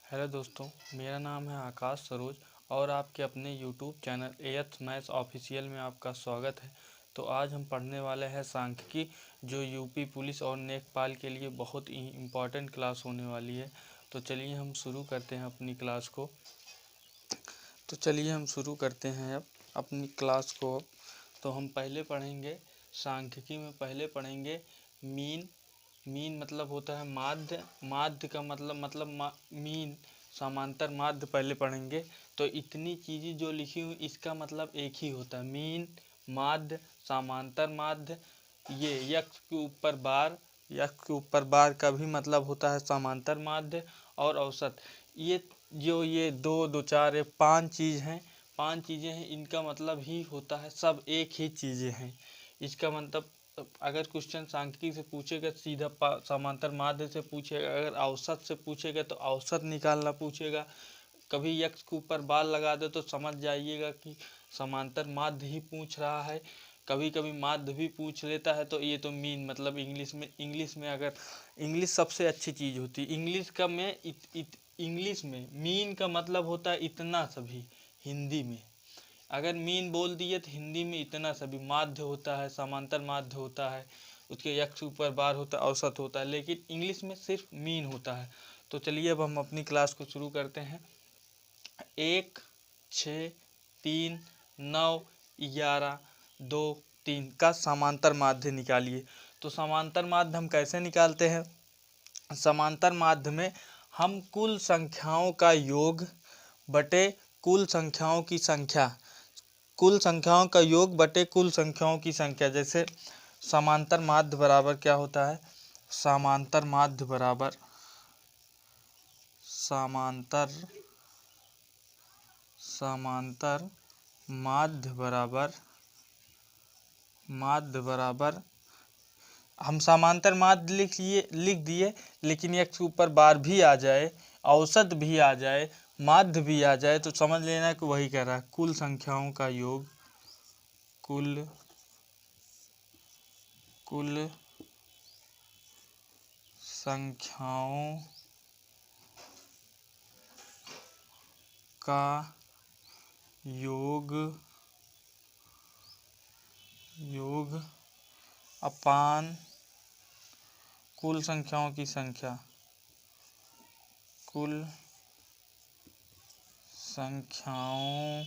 Hello दोस्तों, मेरा नाम है आकाश सरोज और आपके अपने यूट्यूब चैनल एएथ मैथ्स ऑफिशियल में आपका स्वागत है। तो आज हम पढ़ने वाले हैं सांख्यिकी, जो यूपी पुलिस और नेकपाल के लिए बहुत ही इम्पोर्टेंट क्लास होने वाली है। तो चलिए हम शुरू करते हैं अपनी क्लास को। अब अपनी क्लास को। तो हम पहले पढ़ेंगे सांख्यिकी में, पहले पढ़ेंगे मीन। मीन मतलब होता है माध्य। माध्य का मतलब मीन, समांतर माध्य पहले पढ़ेंगे। तो इतनी चीज़ें जो लिखी हुई इसका मतलब एक ही होता है, मीन, माध्य, समांतर माध्य। ये यक्ष के ऊपर बार का भी मतलब होता है समांतर माध्य और औसत। ये दो दो चार, ये पांच चीज़ें हैं, इनका मतलब ही होता है, सब एक ही चीज़ें हैं। इसका मतलब अगर क्वेश्चन सांख्यिकी से पूछेगा सीधा समांतर माध्य से पूछेगा, अगर औसत से पूछेगा तो औसत निकालना पूछेगा। कभी यक्ष के ऊपर बार लगा दे तो समझ जाइएगा कि समांतर माध्य ही पूछ रहा है। कभी कभी माध्य भी पूछ लेता है। तो ये तो मीन मतलब इंग्लिश में अगर इंग्लिश सबसे अच्छी चीज़ होती है। इंग्लिश में मीन का मतलब होता है इतना सभी। हिंदी में अगर मीन बोल दिए तो हिंदी में इतना सभी। माध्य होता है, समांतर माध्य होता है, उसके यक्ष ऊपर बार होता है, औसत होता है, लेकिन इंग्लिश में सिर्फ मीन होता है। तो चलिए अब हम अपनी क्लास को शुरू करते हैं। 1, 6, 3, 9, 11, 2, 3 का समांतर माध्य निकालिए। तो समांतर माध्य हम कैसे निकालते हैं? समांतर माध्य में हम कुल संख्याओं का योग बटे कुल संख्याओं की संख्या, कुल संख्याओं का योग बटे कुल संख्याओं की संख्या। जैसे समांतर माध्य बराबर क्या होता है? समांतर माध्य बराबर हम समांतर माध्य लिख दिए, लेकिन एक के ऊपर बार भी आ जाए, औसत भी आ जाए, माध्य भी आ जाए, तो समझ लेना कि वही कह रहा है कुल संख्याओं का योग, कुल संख्याओं का योग अपान कुल संख्याओं की संख्या, कुल संख्याओं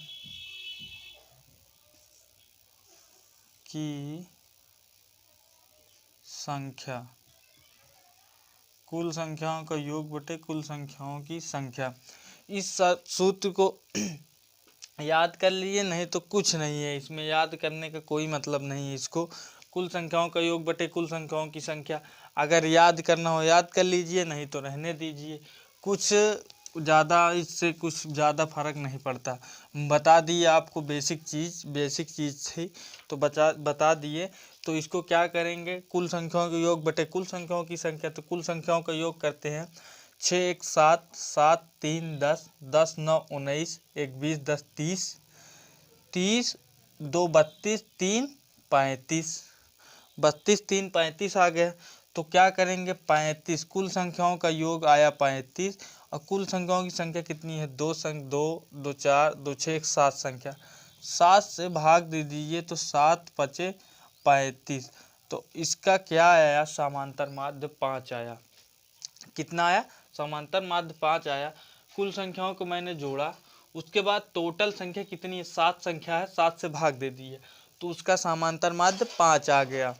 की संख्या, कुल संख्याओं का योग बटे कुल संख्याओं की संख्या। इस सूत्र को याद कर लिए, नहीं तो कुछ नहीं है इसमें, याद करने का कोई मतलब नहीं है इसको। कुल संख्याओं का योग बटे कुल संख्याओं की संख्या, अगर याद करना हो याद कर लीजिए, नहीं तो रहने दीजिए। कुछ ज़्यादा फर्क नहीं पड़ता। बता दिए आपको बेसिक चीज़ थी तो बता दिए। तो इसको क्या करेंगे? कुल संख्याओं का योग बटे कुल संख्याओं की संख्या। तो कुल संख्याओं का योग करते हैं। 6 1 7, 7 3 10, 10 9 19, 1 20, 10 30, 30 2 32, 3 35, 32 3 35 आ गया। तो क्या करेंगे? 35, कुल संख्याओं का योग आया 35, और कुल संख्याओं की संख्या कितनी है? 2 2 4 2 6 7 संख्या, 7 से भाग दे दीजिए तो 7 5 35। तो इसका क्या आया? समांतर माध्य 5 आया। कितना आया? समांतर माध्य 5 आया। कुल संख्याओं को मैंने जोड़ा, उसके बाद टोटल संख्या कितनी है? 7 संख्या है, 7 से भाग दे दी है, तो उसका समांतर माध्य 5 आ गया।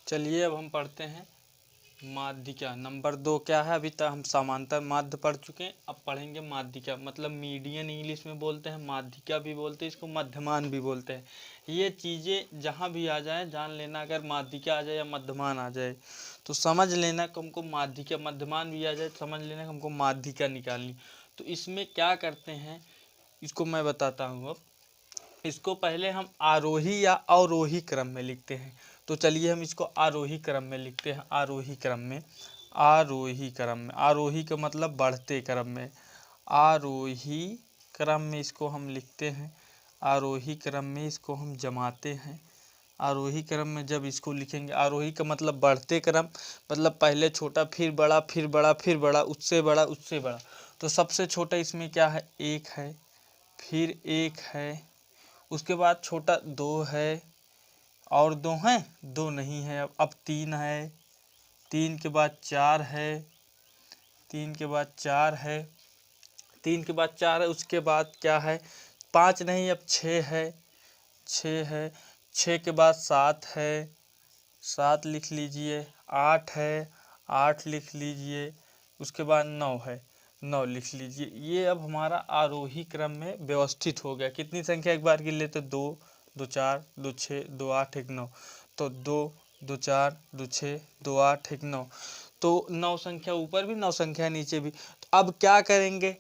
चलिए अब हम पढ़ते हैं माध्यिका। नंबर 2 क्या है? अभी तक हम समांतर माध्य पढ़ चुके हैं, अब पढ़ेंगे माध्यिका। मतलब मीडियन इंग्लिश में बोलते हैं, माध्यिका भी बोलते हैं, इसको मध्यमान भी बोलते हैं। ये चीज़ें जहाँ भी आ जाए जान लेना, अगर माध्यिका आ जाए या मध्यमान आ जाए तो समझ लेना कि हमको माध्यिका, मध्यमान भी आ जाए समझ लेना कि हमको माध्यिका निकालनी। तो इसमें क्या करते हैं इसको मैं बताता हूँ। अब इसको पहले हम आरोही या अवरोही क्रम में लिखते हैं। तो चलिए हम इसको आरोही क्रम में लिखते हैं। आरोही क्रम में, आरोही का मतलब बढ़ते क्रम में, आरोही क्रम में इसको हम लिखते हैं। आरोही क्रम में इसको हम जमाते हैं। आरोही क्रम में जब इसको लिखेंगे, आरोही का मतलब बढ़ते क्रम, मतलब पहले छोटा फिर बड़ा फिर बड़ा फिर बड़ा उससे बड़ा उससे बड़ा। तो सबसे छोटा इसमें क्या है, 1 है, फिर 1 है, उसके बाद छोटा 2 है, और 2 हैं, 2 नहीं है, अब 3 है, 3 के बाद 4 है, 3 के बाद 4 है, 3 के बाद 4 है, उसके बाद क्या है, 5 नहीं, अब 6 है, 6 है, 6 के बाद 7 है, 7 लिख लीजिए, 8 है, 8 लिख लीजिए, उसके बाद 9 है, 9 लिख लीजिए। ये अब हमारा आरोही क्रम में व्यवस्थित हो गया। कितनी संख्या एक बार गिन लेते, 2 2 4 2 6 2 8 1 9, तो 2 2 4 2 6 2 8 1 9, तो 9 संख्या ऊपर भी 9 संख्या नीचे भी। तो अब क्या करेंगे,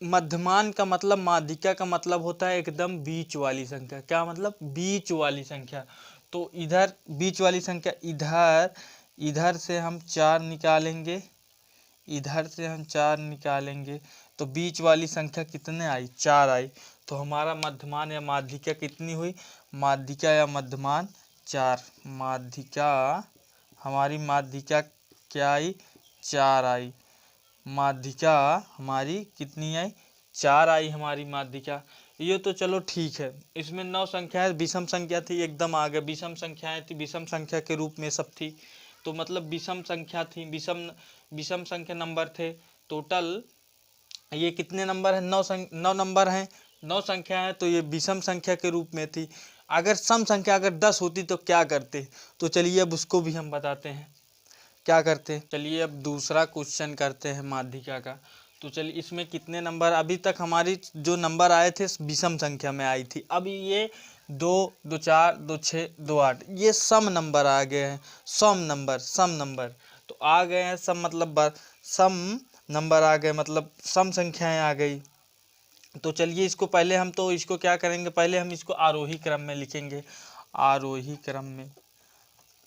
मध्यमान का मतलब, माध्यिका का मतलब होता है एकदम बीच वाली संख्या। क्या मतलब, बीच वाली संख्या। तो इधर बीच वाली संख्या, इधर इधर से हम 4 निकालेंगे, इधर से हम 4 निकालेंगे, तो बीच वाली संख्या कितने आई, 4 आई। तो हमारा मध्यमान या माध्यिका कितनी हुई, माध्यिका या मध्यमान 4। माध्यिका, हमारी माध्यिका क्या आई, 4 आई। माध्यिका हमारी कितनी आई, 4 आई हमारी माध्यिका। ये तो चलो ठीक है। इसमें 9 संख्याएं विषम संख्या थी, एकदम आ गए, विषम संख्याएं थी, विषम संख्या के रूप में सब थी। तो मतलब विषम संख्या थी, विषम संख्या नंबर थे टोटल। ये कितने नंबर हैं, 9 नंबर हैं, 9 संख्या है, तो ये विषम संख्या के रूप में थी। अगर सम संख्या अगर 10 होती तो क्या करते, तो चलिए अब उसको भी हम बताते हैं क्या करते हैं। चलिए अब दूसरा क्वेश्चन करते हैं माध्यिका का। तो चलिए इसमें कितने नंबर, अभी तक हमारी जो नंबर आए थे विषम संख्या में आई थी, अब ये 2 2 4 2 6 2 8 ये सम नंबर आ गए हैं, सम नंबर तो आ गए हैं, सम मतलब सम नंबर आ गए, मतलब सम संख्याएं आ गई। तो चलिए इसको पहले हम तो इसको क्या करेंगे, पहले हम इसको आरोही क्रम में लिखेंगे। आरोही क्रम में,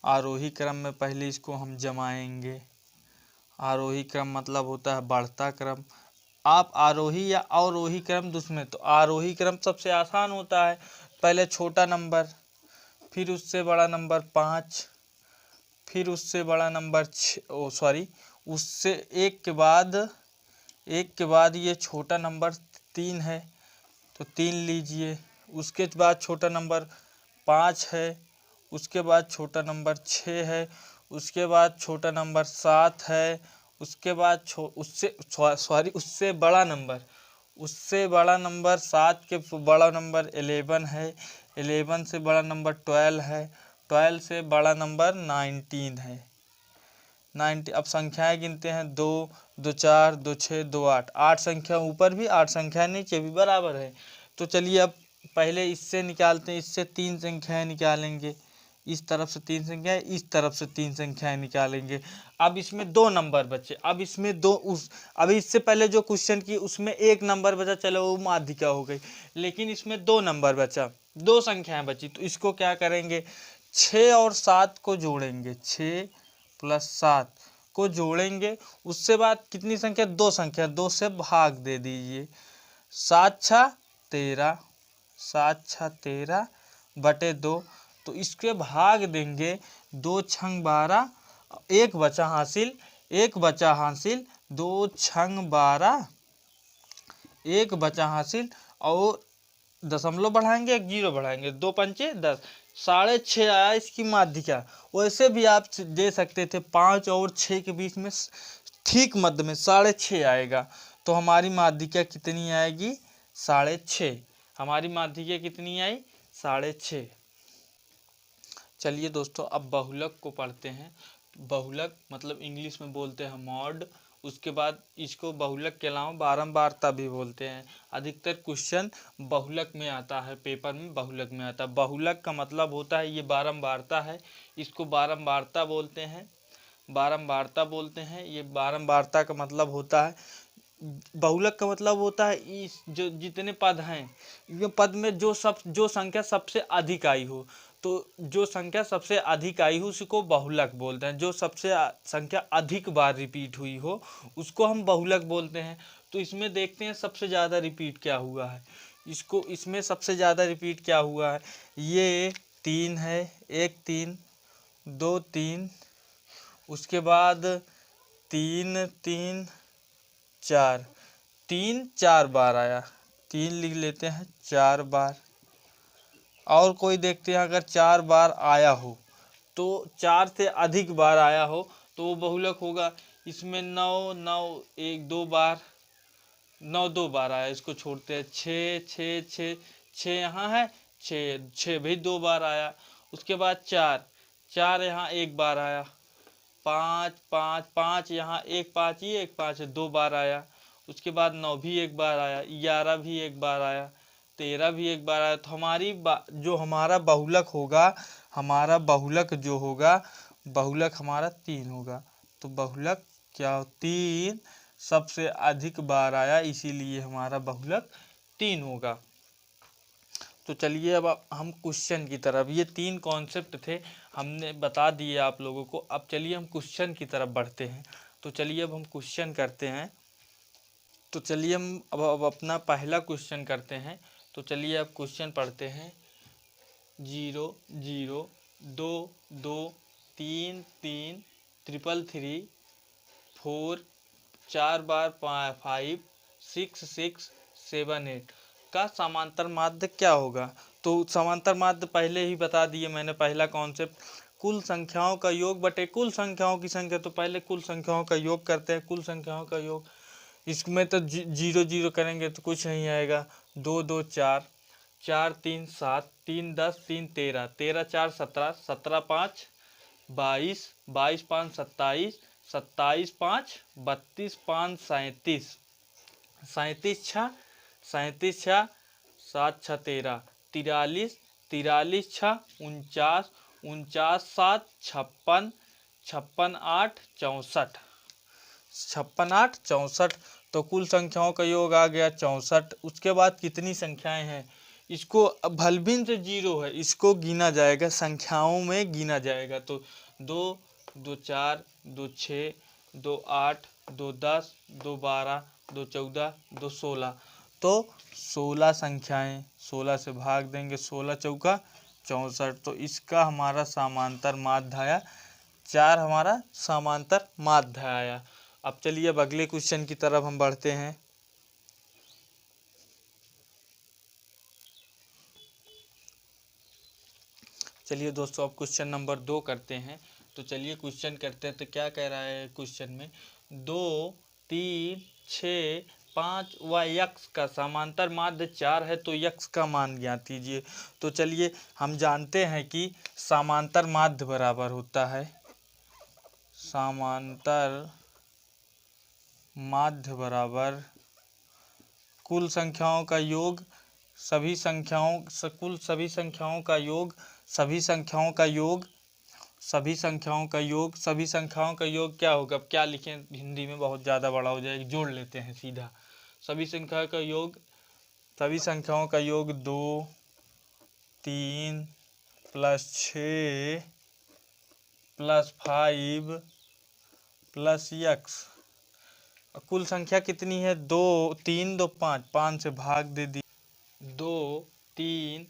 आरोही क्रम में पहले इसको हम जमाएंगे। आरोही क्रम मतलब होता है बढ़ता क्रम। आप आरोही या अवरोही क्रम दुश्मन, तो आरोही क्रम सबसे आसान होता है, पहले छोटा नंबर, फिर उससे बड़ा नंबर 5, फिर उससे बड़ा नंबर उससे एक के बाद ये छोटा नंबर 3 है, तो 3 लीजिए। उसके बाद छोटा नंबर 5 है, उसके बाद छोटा नंबर 6 है, उसके बाद छोटा नंबर 7 है, उसके बाद उससे बड़ा नंबर 7 के बड़ा नंबर 11 है, 11 से बड़ा नंबर 12 है, 12 से बड़ा नंबर 19 है। 90, अब संख्याएं गिनते हैं, 2 2 4 2 6 2 8, 8 संख्या ऊपर भी 8 संख्या नीचे भी बराबर है। तो चलिए अब पहले इससे निकालते हैं, इससे 3 संख्याएं निकालेंगे, इस तरफ से 3 संख्याएं, इस तरफ से 3 संख्याएं निकालेंगे। अब इसमें 2 नंबर बचे, अब इसमें अभी इससे पहले जो क्वेश्चन की उसमें 1 नंबर बचा, चलो वो माध्यिका हो गई, लेकिन इसमें 2 नंबर बचा, 2 संख्याएं बची। तो इसको क्या करेंगे, 6 और 7 को जोड़ेंगे, 6 प्लस 7 को जोड़ेंगे, उससे बाद कितनी संख्या, 2 संख्या, 2 से भाग दे दीजिए, 7 छः 13, 7 छः 13 बटे 2, तो इसके भाग देंगे, 2 छंग 12, एक बचा हासिल, 2 छंग 12, एक बचा हासिल, और दशमलव बढ़ाएंगे, 1 जीरो बढ़ाएंगे, 2 पंचे 10, 6.5 आया इसकी माध्यिका। वैसे भी आप दे सकते थे 5 और 6 के बीच में ठीक मध्य में 6.5 आएगा, तो हमारी माध्यिका कितनी आएगी, 6.5। हमारी माध्यिका कितनी आई, 6.5। चलिए दोस्तों अब बहुलक को पढ़ते हैं। बहुलक मतलब इंग्लिश में बोलते हैं मॉड। उसके बाद इसको बहुलक के अलावा बारंबारता भी बोलते हैं। अधिकतर क्वेश्चन बहुलक में आता है, पेपर में बहुलक में आता है। बहुलक का मतलब होता है ये बारंबारता है, इसको बारंबारता बोलते हैं, बारंबारता बोलते हैं। ये बारंबारता का मतलब होता है, बहुलक का मतलब होता है इस जो जितने पद हैं, ये पद में जो संख्या सबसे अधिक आई हो, तो जो संख्या सबसे अधिक आई हो उसको बहुलक बोलते हैं। जो सबसे संख्या अधिक बार रिपीट हुई हो उसको हम बहुलक बोलते हैं। तो इसमें देखते हैं सबसे ज़्यादा रिपीट क्या हुआ है, इसमें सबसे ज़्यादा रिपीट क्या हुआ है, ये 3 है, एक 3, 2 3, उसके बाद 3 3 4, 3 4 बार आया, 3 लिख लेते हैं 4 बार। और कोई देखते हैं अगर 4 बार आया हो तो 4 से अधिक बार आया हो तो वो बहुलक होगा। इसमें 9 9 1 2 बार, 9 2 बार आया, इसको छोड़ते हैं। 6 6 6 6 यहाँ है, 6 6 भी 2 बार आया। उसके बाद 4 4 यहाँ 1 बार आया। 5 5 5 यहाँ 1 5 ये 1 5 2 बार आया। उसके बाद 9 भी 1 बार आया, 11 भी 1 बार आया, 13 भी 1 बार आया। तो हमारी जो हमारा बहुलक होगा, हमारा बहुलक जो होगा, बहुलक हमारा 3 होगा। तो बहुलक क्या, 3 सबसे अधिक बार आया, इसीलिए हमारा बहुलक 3 होगा। तो चलिए अब हम क्वेश्चन की तरफ, ये 3 कॉन्सेप्ट थे हमने बता दिए आप लोगों को। अब चलिए हम क्वेश्चन की तरफ बढ़ते हैं। तो चलिए अब हम क्वेश्चन करते हैं। तो चलिए हम अब अपना पहला क्वेश्चन करते हैं। तो चलिए अब क्वेश्चन पढ़ते हैं। 0 0 2 2 3 3 3 3 4 4 बार 5 6 6 7 8 का समांतर माध्य क्या होगा। तो समांतर माध्य पहले ही बता दिए मैंने, पहला कॉन्सेप्ट कुल संख्याओं का योग बटे कुल संख्याओं की संख्या। तो पहले कुल संख्याओं का योग करते हैं, कुल संख्याओं का योग। इसमें तो 0 0 करेंगे तो कुछ नहीं आएगा। 2 2 4, 4 3 7, 3 10, 3 13, 13 4 17, 17 5 22, 22 5 27, 27 5 32, 5 37, 37 6 37 6 7 6 13, 43, 43 6 49, 49 7 56, 56 8 64, 56 8 64। तो कुल संख्याओं का योग आ गया 64। उसके बाद कितनी संख्याएं हैं, इसको भलभिन्न से 0 है, इसको गिना जाएगा, संख्याओं में गिना जाएगा। तो 2 2 4 2 6 2 8 2 10 2 12 2 14 2 16। तो 16 संख्याएं, 16 से भाग देंगे, 16 चौका 64। तो इसका हमारा समांतर माध्य आया 4, हमारा समांतर माध्य आया। अब चलिए अब अगले क्वेश्चन की तरफ हम बढ़ते हैं। चलिए दोस्तों अब क्वेश्चन नंबर 2 करते हैं। तो चलिए क्वेश्चन करते हैं। तो क्या कह रहा है क्वेश्चन में, 2 3 6 5 व यक्स का समांतर माध्य 4 है, तो यक्स का मान ज्ञात कीजिए। तो चलिए हम जानते हैं कि समांतर माध्य बराबर होता है, समांतर माध्य बराबर कुल संख्याओं का योग, सभी संख्याओं कुल सभी संख्याओं का योग, सभी संख्याओं का योग, सभी संख्याओं का योग, सभी संख्याओं का योग क्या होगा। अब क्या लिखें, हिंदी में बहुत ज़्यादा बड़ा हो जाएगा, जोड़ लेते हैं सीधा। सभी संख्याओं का योग, सभी संख्याओं का योग 2 3 + 6 + 5 + यक्स। कुल संख्या कितनी है, 2 3 2 5, 5 से भाग दे दी, 2 3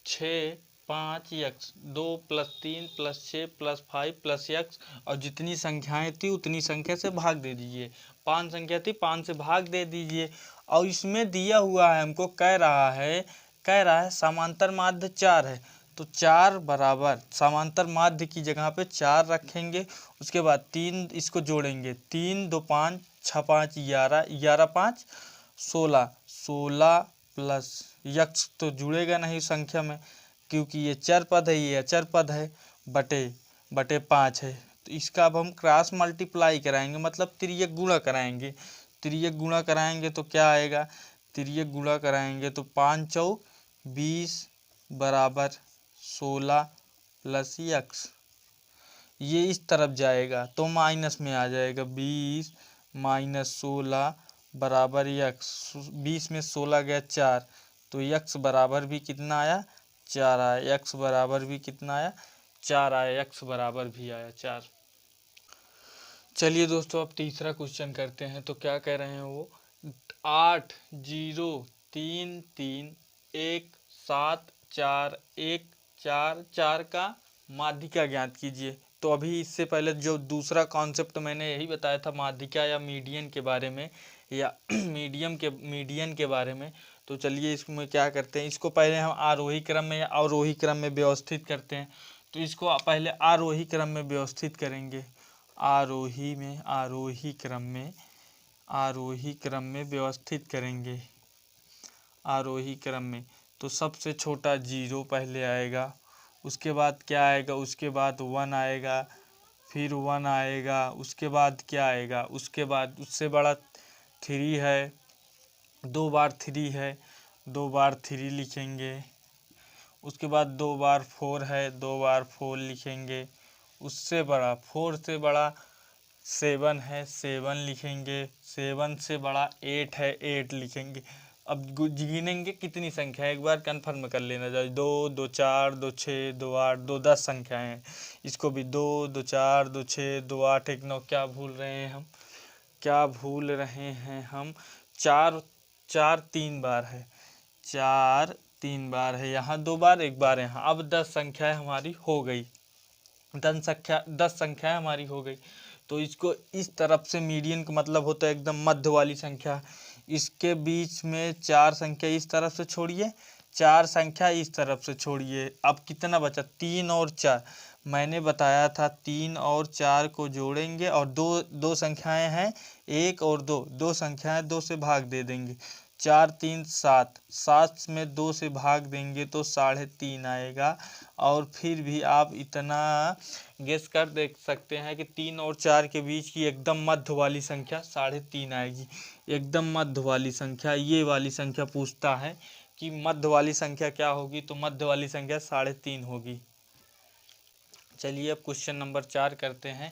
6 5 यक्स, 2 + 3 + 6 + 5 + यक्स। और जितनी संख्याएं थी उतनी संख्या से भाग दे दीजिए। 5 संख्या थी, 5 से भाग दे दीजिए। और इसमें दिया हुआ है हमको, कह रहा है समांतर माध्य 4 है। तो 4 बराबर समांतर माध्य की जगह पे 4 रखेंगे। उसके बाद 3 इसको जोड़ेंगे, 3 2 5 6 5 11, 11 5 16, 16 प्लस यक्स तो जुड़ेगा नहीं संख्या में, क्योंकि ये चर पद है, ये अचर पद है, बटे 5 है। तो इसका अब हम क्रॉस मल्टीप्लाई कराएंगे, मतलब तिर्यक गुणा कराएंगे। तिर्यक गुणा कराएंगे तो क्या आएगा, तिर्यक गुणा कराएंगे तो 5 चौक 20 बराबर 16 प्लस यक्स। ये इस तरफ जाएगा तो माइनस में आ जाएगा, 20 - 16 बराबर यक्स। 20 में 16 गया 4, तो यक्स बराबर भी कितना आया, 4 आया। यक्स बराबर भी कितना आया, 4 आया। यक्स बराबर भी आया 4। चलिए दोस्तों अब तीसरा क्वेश्चन करते हैं। तो क्या कह रहे हैं वो, 8 0 3 3 1 7 4 1 4 4 का माध्यिका ज्ञात कीजिए। तो अभी इससे पहले जो दूसरा कॉन्सेप्ट मैंने यही बताया था माध्यिका या मीडियन के बारे में, या मीडियन के बारे में। तो चलिए इसमें क्या करते हैं, इसको पहले हम आरोही क्रम में या अवरोही क्रम में व्यवस्थित करते हैं। तो इसको पहले आरोही क्रम में व्यवस्थित करेंगे, आरोही क्रम में व्यवस्थित करेंगे, आरोही क्रम में। तो सबसे छोटा 0 पहले आएगा, उसके बाद क्या आएगा, उसके बाद 1 आएगा, फिर 1 आएगा, उसके बाद क्या आएगा, उसके बाद उससे बड़ा 3 है, 2 बार 3 है, 2 बार 3 लिखेंगे। उसके बाद 2 बार 4 है, 2 बार 4 लिखेंगे। उससे बड़ा 4 से बड़ा 7 है, 7 लिखेंगे। 7 से बड़ा 8 है, 8 लिखेंगे। अब गिनेंगे कितनी संख्या है, एक बार कंफर्म कर लेना चाहिए। 2 2 4 2 6 2 8 2 10 संख्याएं हैं। इसको भी 2 2 4 2 6 2 8 1 9। क्या भूल रहे हैं हम, क्या भूल रहे हैं हम, 4 4 3 बार है, 4 3 बार है, यहाँ 2 बार 1 बार यहाँ। अब 10 संख्याएं हमारी हो गई, 10 संख्याएं हमारी हो गई। तो इसको इस तरफ से मीडियन का मतलब होता है एकदम मध्य वाली संख्या। इसके बीच में 4 संख्या इस तरफ से छोड़िए, 4 संख्या इस तरफ से छोड़िए। अब कितना बचा, 3 और 4। मैंने बताया था 3 और 4 को जोड़ेंगे और दो संख्याएं हैं 1 और 2, 2 संख्याएं 2 से भाग दे देंगे। 4 3 7, 7 में 2 से भाग देंगे तो 3.5 आएगा। और फिर भी आप इतना गेस कर देख सकते हैं कि 3 और 4 के बीच की एकदम मध्य वाली संख्या 3.5 आएगी। एकदम मध्य वाली संख्या, ये वाली संख्या पूछता है कि मध्य वाली संख्या क्या होगी, तो मध्य वाली संख्या 3.5 होगी। चलिए अब क्वेश्चन नंबर 4 करते हैं।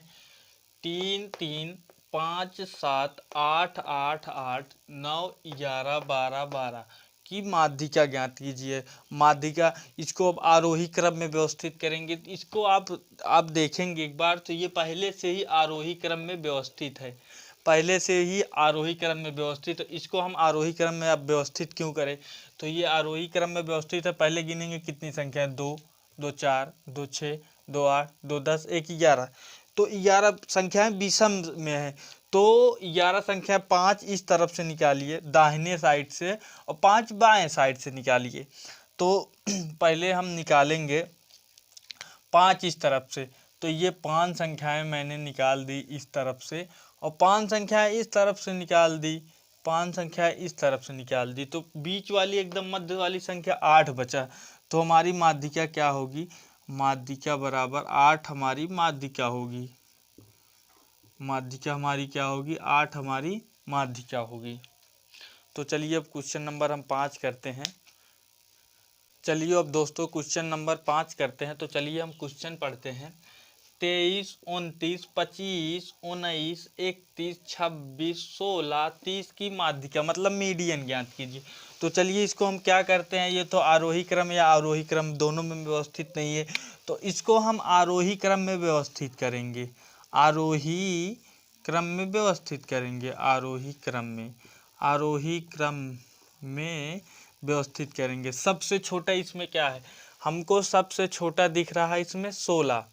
3 3 5 7 8 8 8 9 11 12 12 की माध्यिका ज्ञात कीजिए। माध्यिका, इसको अब आरोही क्रम में व्यवस्थित करेंगे। इसको आप देखेंगे एक बार, तो ये पहले से ही आरोही क्रम में व्यवस्थित है, पहले से ही आरोही क्रम में व्यवस्थित। इसको हम आरोही क्रम में अब व्यवस्थित क्यों करें, तो ये आरोही क्रम में व्यवस्थित है। पहले गिनेंगे कितनी संख्या है, 2 2 4 2 6 2 8 2 10 1 11। तो 11 संख्याएं विषम में है, तो 11 संख्या 5 इस तरफ से निकालिए दाहिने साइड से और 5 बाएं साइड से निकालिए। तो पहले हम निकालेंगे 5 इस तरफ से, तो ये 5 संख्याएं मैंने निकाल दी इस तरफ से, और 5 संख्याएं इस तरफ से निकाल दी, 5 संख्याएं इस तरफ से निकाल दी। तो बीच वाली एकदम मध्य वाली संख्या 8 बचा। तो हमारी माध्यिका क्या होगी, माध्यिका बराबर 8 हमारी माध्यिका होगी। माध्यिका हमारी क्या होगी, 8 हमारी माध्यिका होगी। तो चलिए अब क्वेश्चन नंबर हम 5 करते हैं। चलिए अब दोस्तों क्वेश्चन नंबर 5 करते हैं। तो चलिए हम क्वेश्चन पढ़ते हैं। 23 29 25 19 31 26 16 30 की माध्यिका मतलब मीडियन ज्ञात कीजिए। तो चलिए इसको हम क्या करते हैं, ये तो आरोही क्रम या अवरोही क्रम दोनों में व्यवस्थित नहीं है, तो इसको हम आरोही क्रम में व्यवस्थित करेंगे, आरोही क्रम में व्यवस्थित करेंगे, आरोही क्रम में व्यवस्थित करेंगे। सबसे छोटा इसमें क्या है, हमको सबसे छोटा दिख रहा है इसमें 16।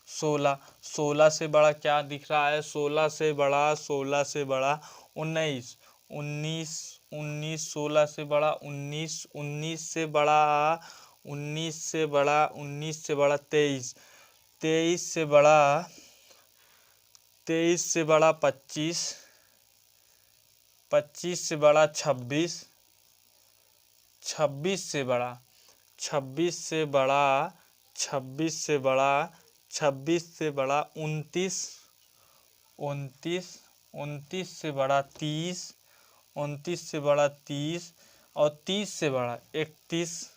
16 से बड़ा क्या दिख रहा है, 16 से बड़ा 19 16 से बड़ा 19 से बड़ा 23 23 से बड़ा 25 से बड़ा 26 से बड़ा 29 से बड़ा 29 से बड़ा 30 और 30 से बड़ा 31।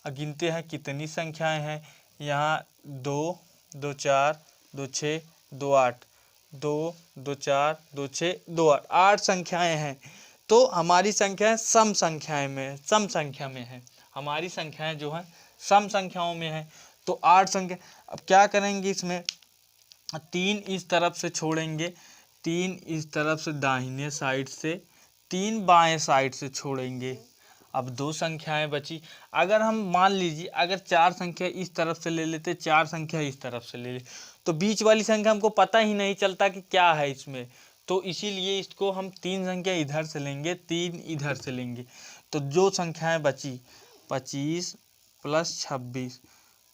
गिनते हैं कितनी संख्याएं हैं यहाँ, 2 2 4 2 6 2 8 2 2 4 2 6 2 8 8 संख्याएं हैं। तो हमारी संख्याएं सम संख्या में है, हमारी संख्याएं जो हैं सम संख्याओं में है। तो 8 संख्या, अब क्या करेंगे इसमें, 3 इस तरफ से छोड़ेंगे, 3 इस तरफ से दाहिने साइड से, 3 बाएं साइड से छोड़ेंगे। अब 2 संख्याएं बची। अगर हम मान लीजिए अगर 4 संख्या इस तरफ से ले लेते, 4 संख्या इस तरफ से ले ले, तो बीच वाली संख्या हमको पता ही नहीं चलता कि क्या है इसमें, तो इसीलिए इसको हम 3 संख्या इधर से लेंगे, 3 इधर से लेंगे। तो जो संख्याएं बची 25 प्लस 26,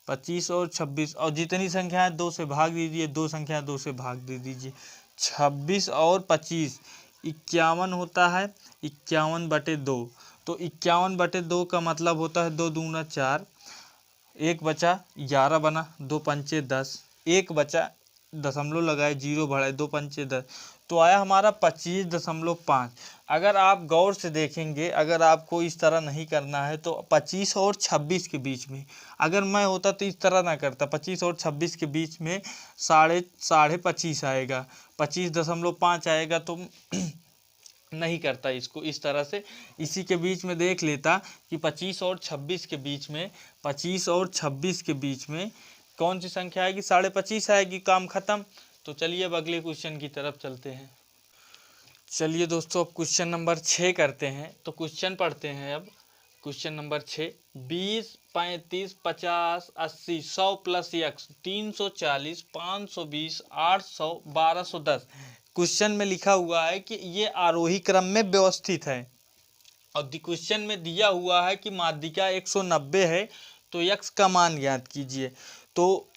25 और 26, और जितनी संख्याएं 2 से भाग दीजिए, 2 संख्या 2 से भाग दे दीजिए। 26 और 25 51 होता है, 51/2। तो 51/2 का मतलब होता है 2 दूना 4, एक बचा 11 बना, 2 पंचे 10, एक बचा दशमलव लगाए, 0 बढ़ाए, 2 पंचे 10, तो आया हमारा 25.5। अगर आप गौर से देखेंगे, अगर आपको इस तरह नहीं करना है तो 25 और 26 के बीच में, अगर मैं होता तो इस तरह ना करता, 25 और 26 के बीच में साढ़े 25 आएगा, 25.5 आएगा, तो नहीं करता इसको इस तरह से। इसी के बीच में देख लेता कि 25 और 26 के बीच में, 25 और 26 के बीच में कौन सी संख्या आएगी, 25.5 आएगी, काम खत्म। तो चलिए अब अगले क्वेश्चन की तरफ चलते हैं। चलिए दोस्तों अब क्वेश्चन नंबर 6 करते हैं। तो क्वेश्चन पढ़ते हैं अब। Question number 6, 20, 35, 50, 80, 100 plus x, 340, 520, 800, 1210। Question में लिखा हुआ है कि ये आरोही क्रम में व्यवस्थित है, और क्वेश्चन में दिया हुआ है कि माध्यिका 190 है, तो x का मान ज्ञात कीजिए। तो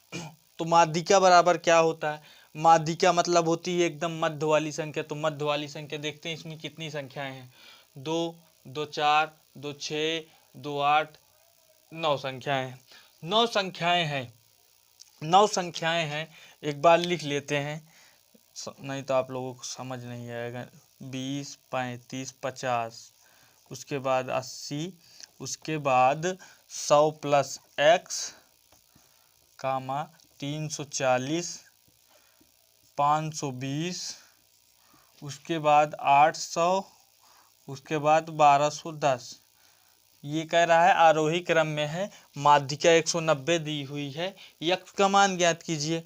माध्यिका बराबर क्या होता है, माध्यिका मतलब होती है एकदम मध्य वाली संख्या। तो मध्य वाली संख्या देखते हैं इसमें कितनी संख्याएं हैं, 2, 2 4, 2 6, 2 8, 9 संख्याएं हैं। 9 संख्याएं हैं, 9 संख्याएं हैं। एक बार लिख लेते हैं, नहीं तो आप लोगों को समझ नहीं आएगा। 20, 35, 50, उसके बाद 80, उसके बाद 100 प्लस x, 340, 520, उसके बाद 800, उसके बाद 1210। ये कह रहा है आरोही क्रम में है, माध्यिका 190 दी हुई है, x का मान ज्ञात कीजिए।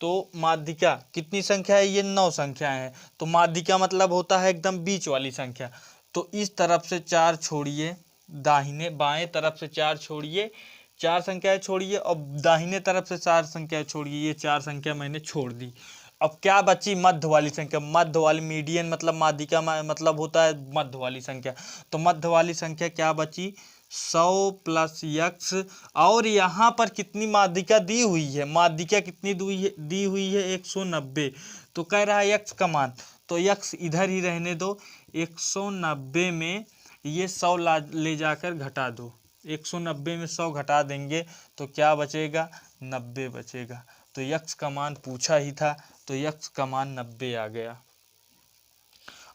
तो माध्यिका कितनी संख्या है, ये 9 संख्याएं हैं। तो माध्यिका मतलब होता है एकदम बीच वाली संख्या। तो इस तरफ से 4 छोड़िए, दाहिने बाएं तरफ से 4 छोड़िए, 4 संख्याएं छोड़िए, और दाहिने तरफ से 4 संख्याएं छोड़िए। ये 4 संख्या मैंने छोड़ दी। अब क्या बची, मध्य वाली संख्या। मध्य वाली, मीडियन मतलब माध्यिका मतलब होता है मध्य वाली संख्या। तो मध्य वाली संख्या क्या बची, 100 प्लस x, और यहाँ पर कितनी माध्यिका दी हुई है, माध्यिका कितनी दी हुई है 190। तो कह रहा है x का मान, तो x इधर ही रहने दो, 190 में ये 100 ले जाकर घटा दो, 190 में 100 घटा देंगे तो क्या बचेगा, 90 बचेगा। तो x का मान पूछा ही था, तो x का मान 90 आ गया।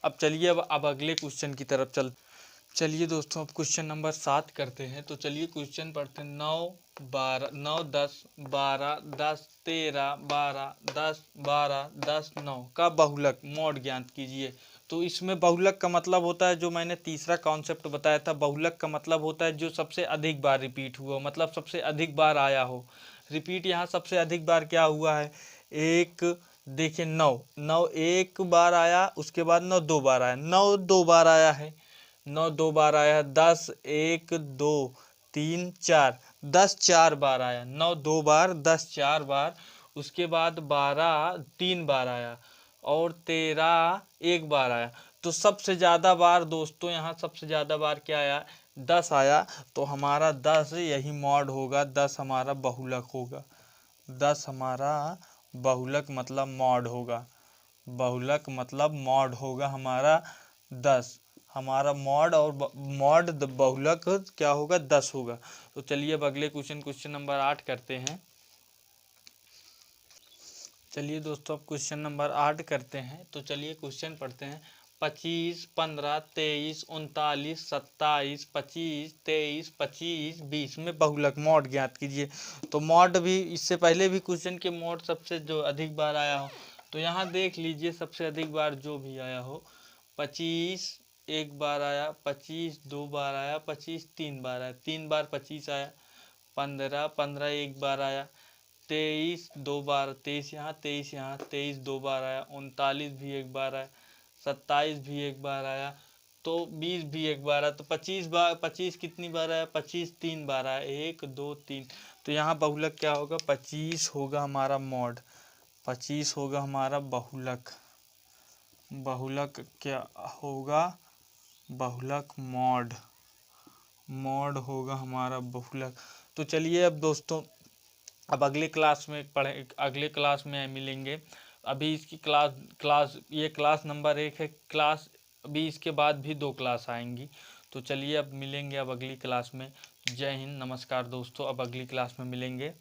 अब चलिए अब अगले क्वेश्चन की तरफ चलिए दोस्तों अब क्वेश्चन नंबर 7 करते हैं। तो चलिए क्वेश्चन पढ़ते हैं। 9, 12, 9, 10, 12, 10, 13, 12, 10, 12, 10, 9 का बहुलक मॉड ज्ञात कीजिए। तो इसमें बहुलक का मतलब होता है, जो मैंने तीसरा कॉन्सेप्ट बताया था, बहुलक का मतलब होता है जो सबसे अधिक बार रिपीट हुआ, मतलब सबसे अधिक बार आया हो। रिपीट यहाँ सबसे अधिक बार क्या हुआ है, एक देखिए 9, 9 एक बार आया, उसके बाद 9 2 बार आया, 9 2 बार आया है, 9 2 बार आया है। 10 1 2 3 4, 10 4 बार आया, 9 2 बार, 10 4 बार। उसके बाद 12 3 बार आया, और 13 1 बार आया। तो सबसे ज़्यादा बार दोस्तों यहाँ सबसे ज़्यादा बार क्या आया, 10 आया। तो हमारा 10 यही मॉड होगा, 10 हमारा बहुलक होगा, 10 हमारा बहुलक मतलब मॉड होगा, बहुलक मतलब मॉड होगा हमारा 10। हमारा मॉड और मॉड बहुलक क्या होगा, 10 होगा। तो चलिए अब अगले क्वेश्चन नंबर 8 करते हैं। चलिए दोस्तों अब क्वेश्चन नंबर 8 करते हैं। तो चलिए क्वेश्चन पढ़ते हैं। 25, 15, 23, 39, 27, 25, 23, 25, 20 में बहुलक मॉड ज्ञात कीजिए। तो मॉड भी इससे पहले भी क्वेश्चन के मॉड सबसे जो अधिक बार आया हो, तो यहाँ देख लीजिए सबसे अधिक बार जो भी आया हो, 25 एक बार आया, 25 2 बार आया, 25 3 बार आया, 3 बार 25 आया। 15 15 एक बार आया, 23 2 बार, 23 यहाँ 23 यहाँ, 23 2 बार आया। 39 भी एक बार आया, 27 भी एक बार आया, तो 20 भी एक बार है, तो 25 बार, 25 कितनी बार है, 25 3 बार है, 1 2 3। तो यहाँ बहुलक क्या होगा, 25 होगा हमारा मॉड, 25 होगा हमारा बहुलक। बहुलक क्या होगा, बहुलक मॉड, मॉड होगा हमारा बहुलक। तो चलिए अब दोस्तों, अब अगले क्लास में अगले क्लास में मिलेंगे। अभी इसकी क्लास ये क्लास नंबर 1 है क्लास, अभी इसके बाद भी 2 क्लास आएंगी। तो चलिए अब मिलेंगे अब अगली क्लास में। जय हिंद, नमस्कार दोस्तों, अब अगली क्लास में मिलेंगे।